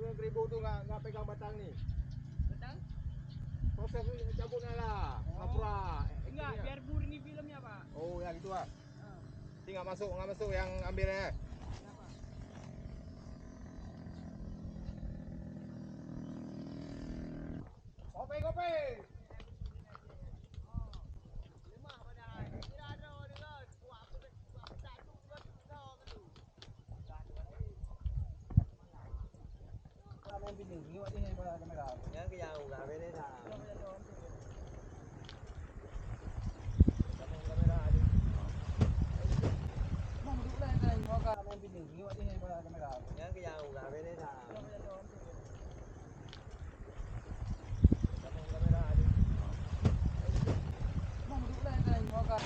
Tuan Kribo tu nggak pegang batang ni. Batang? Proses cabutnya lah. Ngapura. Enggak, biar murni filmnya, Pak. Oh, yang itu ah. Nggak masuk yang ambilnya. Kenapa? Kopi. Yang ke yang udah beda dah. Kamu kamera adik. Mau duduk lah kan, mau kan main bini, tengok ni kamera. Yang ke yang udah beda dah. Kamu kamera adik. Mau duduk lah kan, mau kan.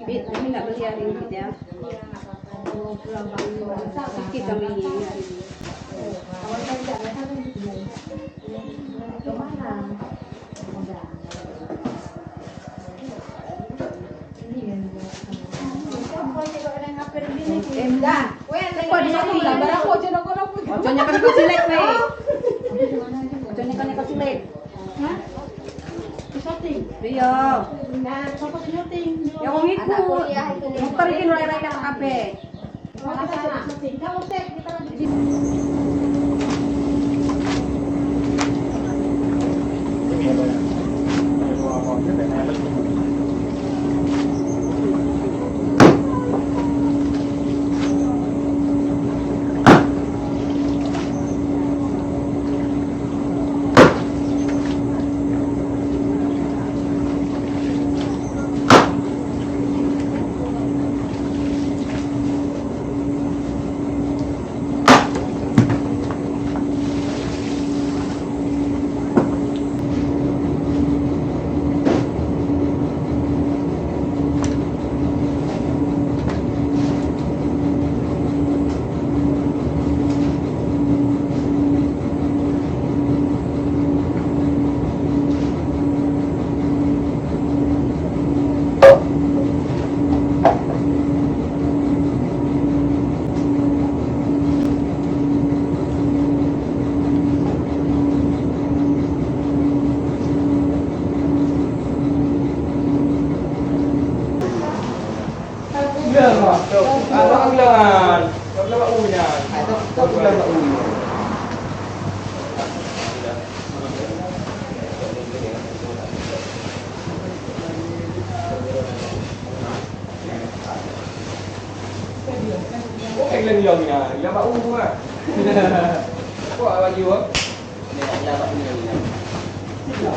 Kami nggak beli hari ini ya. Sedikit kami hari ini. Oconya kan kau silet, weh. Oconya kan kau silet. Iya. Ya wong iku. Muter iki mulai kan kabeh. Bilang lah. Anak bilangan. Kau bilang mak unya. Kau bilang mak unya. Kau lagi yang ni, yang mak unya kan? Kau apa lagi awak? Ni yang mak unya.